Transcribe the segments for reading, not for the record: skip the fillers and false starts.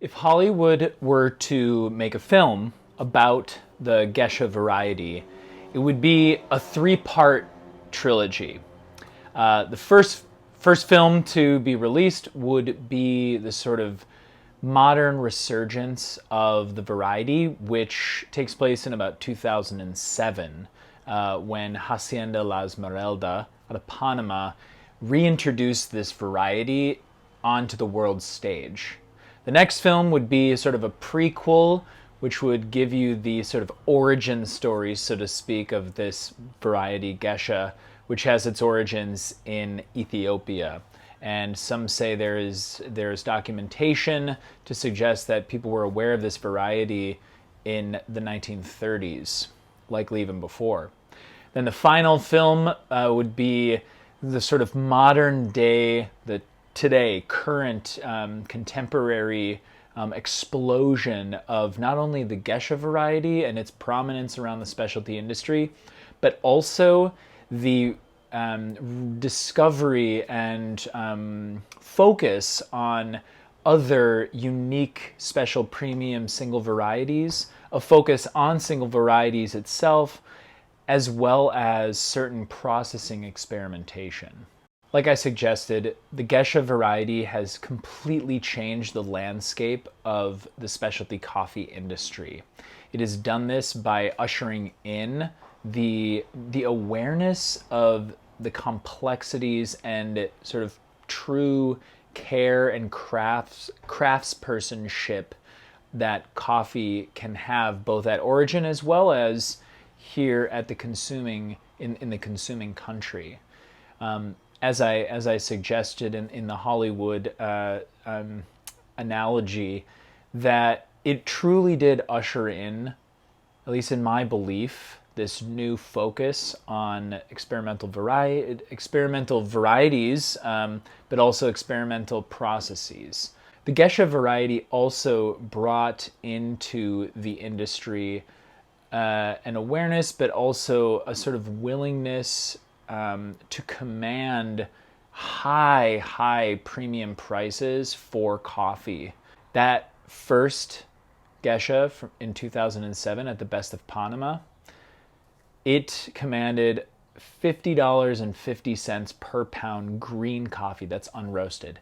If Hollywood were to make a film about the Gesha variety, it would be a three-part trilogy. The first film to be released would be the sort of modern resurgence of the variety, which takes place in about 2007, when Hacienda La Esmeralda out of Panama reintroduced this variety onto the world stage. The next film would be sort of a prequel, which would give you the sort of origin story, so to speak, of this variety, Gesha, which has its origins in Ethiopia. And some say there's documentation to suggest that people were aware of this variety in the 1930s, likely even before. Then the final film would be the sort of modern day, the today current contemporary explosion of not only the Gesha variety and its prominence around the specialty industry, but also the discovery and focus on other unique special premium single varieties, a focus on single varieties itself, as well as certain processing experimentation. Like I suggested, the Gesha variety has completely changed the landscape of the specialty coffee industry. It has done this by ushering in the awareness of the complexities and sort of true care and craftspersonship that coffee can have, both at origin as well as here at the consuming in the consuming country. As I suggested in the Hollywood analogy, that it truly did usher in, at least in my belief, this new focus on experimental varieties, but also experimental processes. The Gesha variety also brought into the industry an awareness, but also a sort of willingness to command high premium prices for coffee. That first Gesha in 2007 at the Best of Panama, it commanded $50.50 per pound green coffee that's unroasted.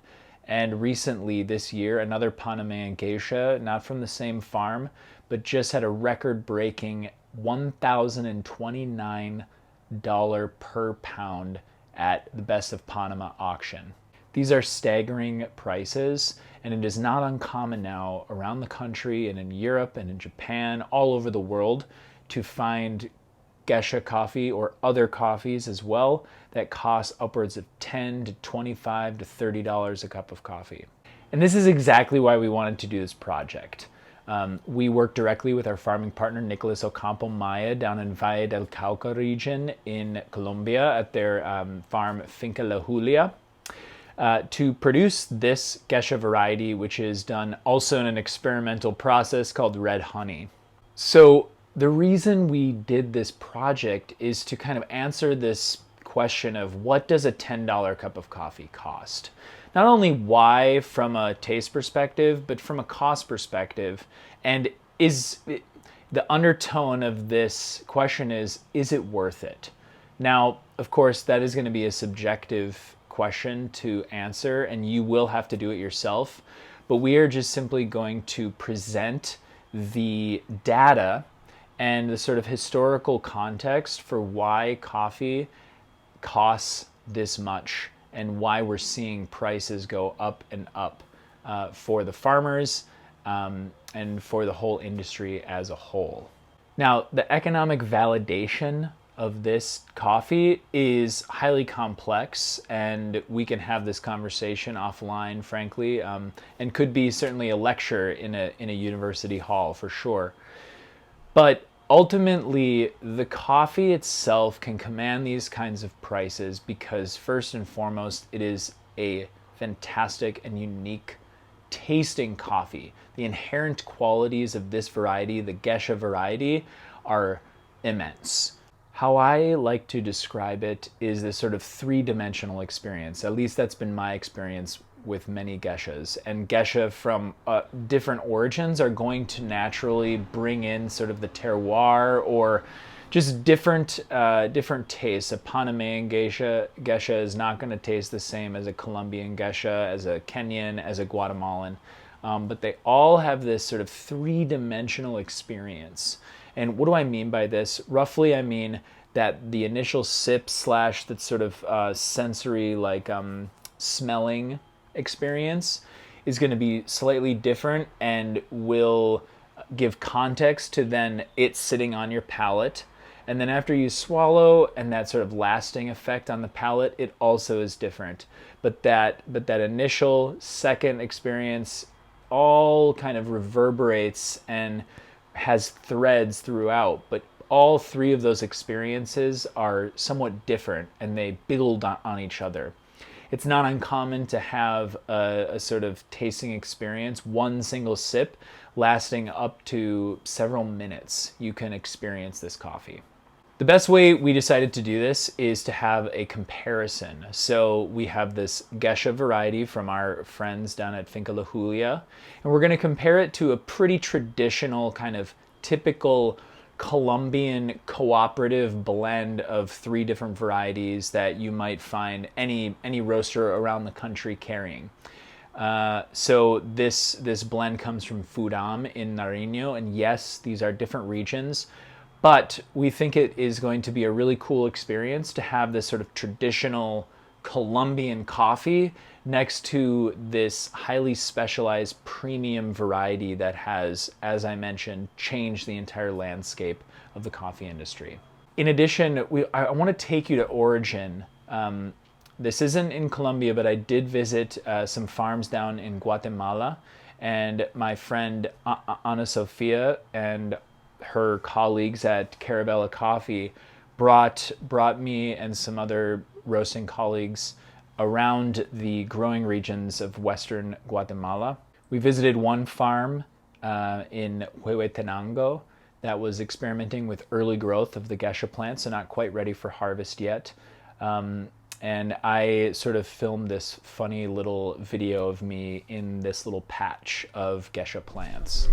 And recently this year, another Panamanian geisha, not from the same farm, but just had a record-breaking $1,029 per pound at the Best of Panama auction. These are staggering prices, and it is not uncommon now around the country and in Europe and in Japan, all over the world, to find Gesha coffee or other coffees as well that cost upwards of $10 to $25 to $30 a cup of coffee. And this is exactly why we wanted to do this project. We work directly with our farming partner, Nicolas Ocampo Maya, down in Valle del Cauca region in Colombia at their farm Finca La Julia, to produce this Gesha variety, which is done also in an experimental process called red honey. So the reason we did this project is to kind of answer this question of what does a $10 cup of coffee cost? Not only why from a taste perspective, but from a cost perspective. And the undertone of this question is it worth it? Now, of course, that is going to be a subjective question to answer, and you will have to do it yourself. But we are just simply going to present the data and the sort of historical context for why coffee costs this much and why we're seeing prices go up and up for the farmers and for the whole industry as a whole. Now, the economic validation of this coffee is highly complex, and we can have this conversation offline, frankly, and could be certainly a lecture in a university hall for sure. But ultimately, the coffee itself can command these kinds of prices because, first and foremost, it is a fantastic and unique tasting coffee. The inherent qualities of this variety, the Gesha variety, are immense. How I like to describe it is this sort of three-dimensional experience. At least that's been my experience with many geishas. And geisha from different origins are going to naturally bring in sort of the terroir or just different tastes. A Panamanian geisha is not going to taste the same as a Colombian geisha, as a Kenyan, as a Guatemalan. But they all have this sort of three-dimensional experience. And what do I mean by this? Roughly, I mean that the initial sip / that sort of sensory, like smelling experience is going to be slightly different and will give context to then it sitting on your palate. And then after you swallow and that sort of lasting effect on the palate, it also is different. But that initial second experience all kind of reverberates and has threads throughout. But all three of those experiences are somewhat different and they build on each other. It's not uncommon to have a sort of tasting experience, one single sip lasting up to several minutes. You can experience this coffee. The best way we decided to do this is to have a comparison. So we have this Gesha variety from our friends down at Finca La Julia, and we're going to compare it to a pretty traditional kind of typical Colombian cooperative blend of 3 different varieties that you might find any roaster around the country carrying. So this blend comes from Furam in Nariño, and yes, these are different regions, but we think it is going to be a really cool experience to have this sort of traditional Colombian coffee next to this highly specialized premium variety that has, as I mentioned, changed the entire landscape of the coffee industry. In addition, I want to take you to origin. This isn't in Colombia, but I did visit some farms down in Guatemala, and my friend Ana Sofia and her colleagues at Carabela Coffee brought me and some other roasting colleagues around the growing regions of western Guatemala. We visited one farm in Huehuetenango that was experimenting with early growth of the Gesha plant, so not quite ready for harvest yet. And I sort of filmed this funny little video of me in this little patch of Gesha plants.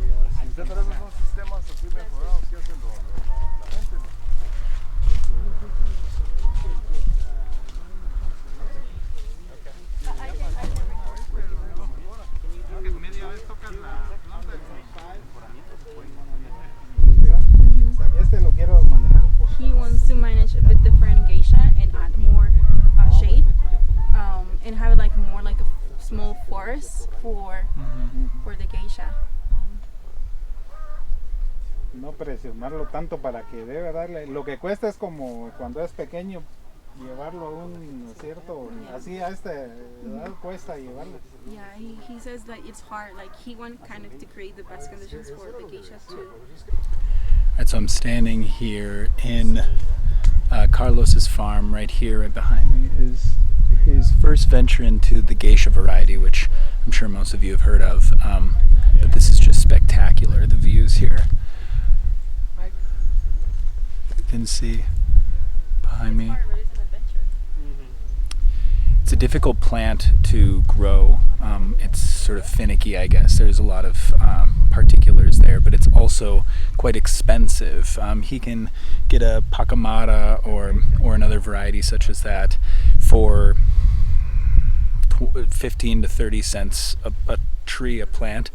He wants to manage a bit different geisha and add more shade, and have like more like a small forest for the geisha. No presionarlo tanto para que debe darle. Lo que cuesta es como cuando es pequeño llevarlo a un cierto, así a esta edad cuesta llevarlo. Yeah, he says that it's hard. Like he wants kind of to create the best conditions for the geisha too. Right, so I'm standing here in Carlos's farm right here, right behind me. His first venture into the geisha variety, which I'm sure most of you have heard of, but this is just spectacular, the views here. You can see behind me. It's a difficult plant to grow. It's sort of finicky, I guess. There's a lot of particulars there, but it's also quite expensive. He can get a pacamara or another variety such as that for 15 to 30 cents a tree, a plant.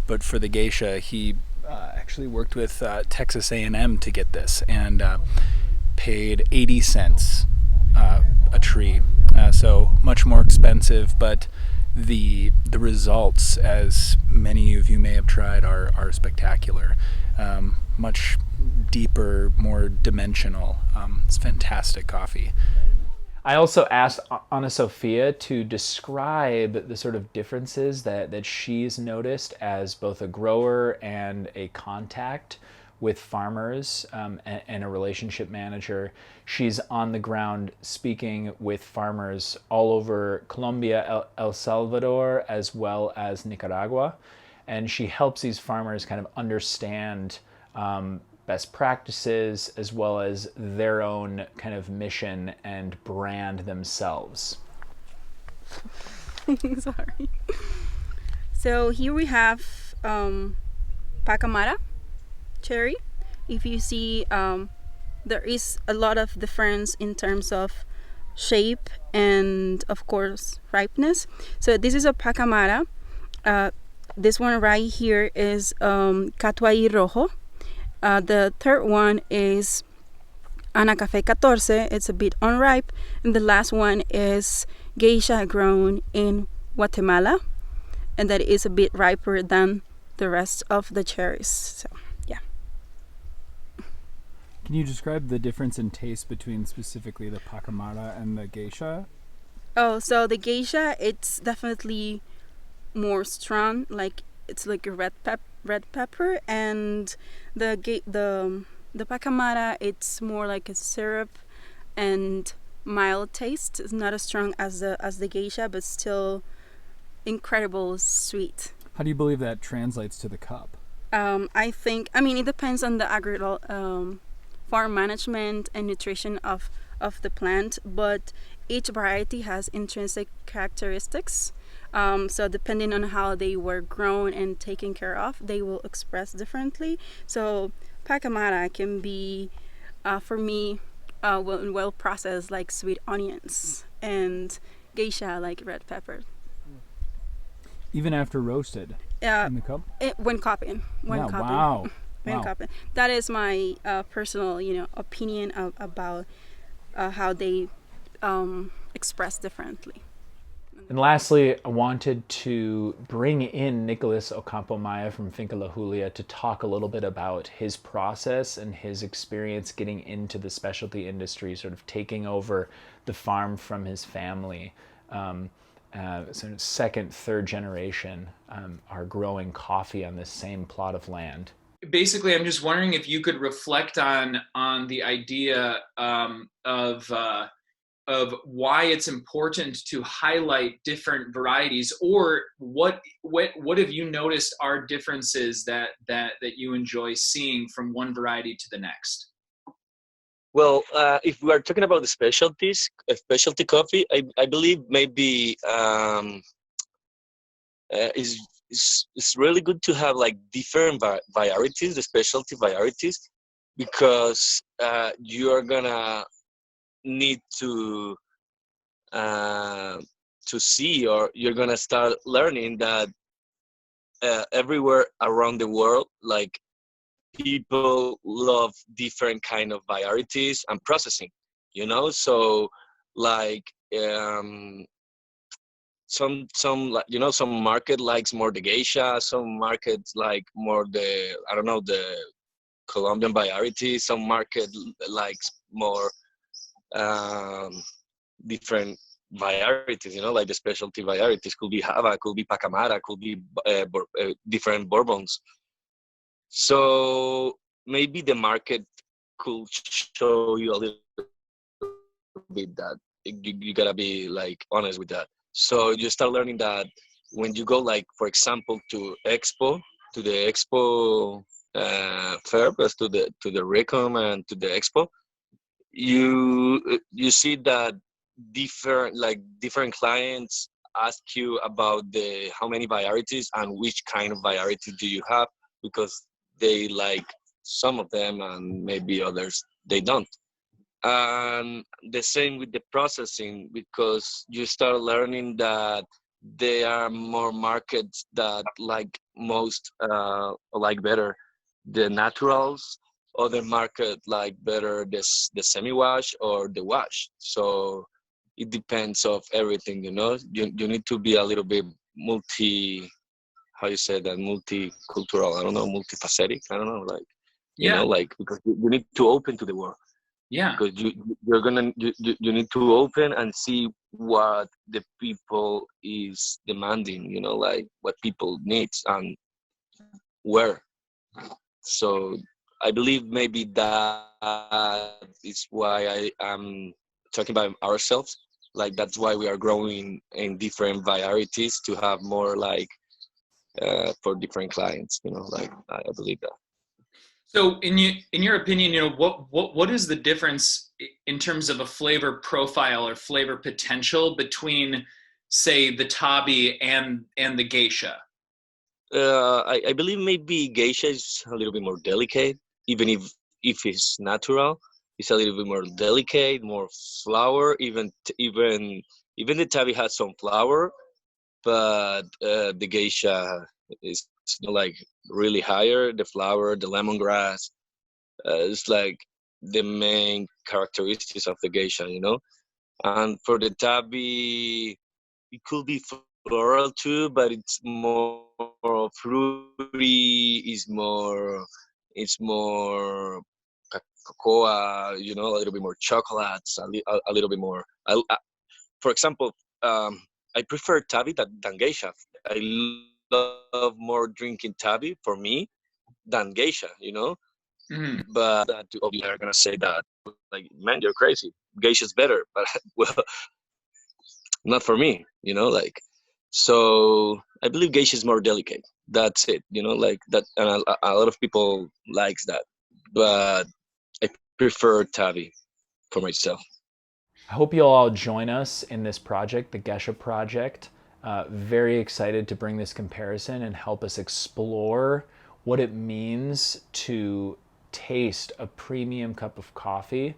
But for the geisha, he actually worked with Texas A&M to get this and paid 80 cents a tree. So much more expensive, but the results, as many of you may have tried, are spectacular. Much deeper, more dimensional. It's fantastic coffee. I also asked Ana Sofia to describe the sort of differences that she's noticed as both a grower and a contact with farmers and a relationship manager. She's on the ground speaking with farmers all over Colombia, El Salvador, as well as Nicaragua. And she helps these farmers kind of understand best practices as well as their own kind of mission and brand themselves. Sorry. So here we have Pacamara cherry. If you see, there is a lot of difference in terms of shape and of course ripeness. So this is a Pacamara. This one right here is Catuai Rojo. The third one is Ana Café 14. It's a bit unripe. And the last one is Geisha grown in Guatemala. And that is a bit riper than the rest of the cherries. So, yeah. Can you describe the difference in taste between specifically the Pacamara and the Geisha? Oh, so the Geisha, it's definitely more strong. Like it's like a red pepper, and the Pacamara, it's more like a syrup and mild taste. It's not as strong as the Geisha, but still incredible sweet. How do you believe that translates to the cup? I mean, it depends on the farm management and nutrition of the plant, but each variety has intrinsic characteristics. So depending on how they were grown and taken care of, they will express differently. So Pacamara can be, for me, well processed like sweet onions, and Geisha like red pepper. Even after roasted in the cup? When cupping. Wow. When cupping. That is my personal, opinion about how they express differently. And lastly, I wanted to bring in Nicolas Ocampo Maya from Finca La Julia to talk a little bit about his process and his experience getting into the specialty industry, sort of taking over the farm from his family. So second, third generation are growing coffee on this same plot of land. Basically, I'm just wondering if you could reflect on the idea of why it's important to highlight different varieties, or what have you noticed are differences that you enjoy seeing from one variety to the next? Well, if we are talking about the specialties, specialty coffee, I believe maybe it's really good to have like different varieties, the specialty varieties, because you are gonna need to see, or you're gonna start learning that everywhere around the world, like people love different kind of varieties and processing, so like some like some market likes more the Geisha, some markets like more the the Colombian variety, some market likes more different varieties, like the specialty varieties. Could be Java, could be Pacamara, could be different Bourbons. So maybe the market could show you a little bit that you gotta be like honest with that. So you start learning that when you go, like for example, to the expo fair, plus to the Recom and to the expo, you see that different clients ask you about how many varieties and which kind of variety do you have, because they like some of them and maybe others they don't. And the same with the processing, because you start learning that there are more markets that like better the naturals, other market like better the semi-wash or the wash. So it depends of everything, you need to be a little bit multicultural, I don't know, multifaceted, I don't know, like like, because you need to open to the world. Yeah, because you need to open and see what the people is demanding, like what people needs and where. So I believe maybe that is why I am talking about ourselves. Like that's why we are growing in different varieties to have more like for different clients. Like I believe that. So in your opinion, what is the difference in terms of a flavor profile or flavor potential between say, the tabi and the geisha? I believe maybe geisha is a little bit more delicate, even if it's natural. It's a little bit more delicate, more flour. Even the tabi has some flour, but the geisha is like really higher. The flour, the lemongrass, it's like the main characteristics of the geisha, you know. And for the tabi, it could be floral too, but it's more fruity. It's more cocoa, you know, a little bit more chocolates, a little bit more. For example, I prefer tabi than geisha. I love more drinking tabi for me than geisha, you know. But that obviously are gonna say that, like, man, you're crazy. Geisha's better, but well, not for me, you know, like. So I believe geisha is more delicate. That's it, you know, like that, and a lot of people likes that, but I prefer tabi for myself. I hope you'll all join us in this project, the Gesha Project. Very excited to bring this comparison and help us explore what it means to taste a premium cup of coffee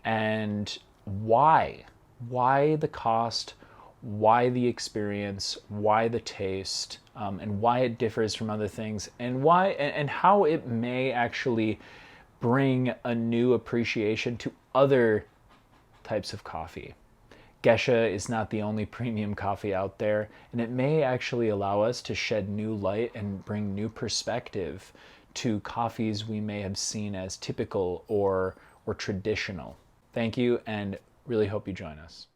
and why. Why the cost, why the experience, why the taste, and why it differs from other things, and why and how it may actually bring a new appreciation to other types of coffee. Gesha is not the only premium coffee out there, and it may actually allow us to shed new light and bring new perspective to coffees we may have seen as typical or traditional. Thank you, and really hope you join us.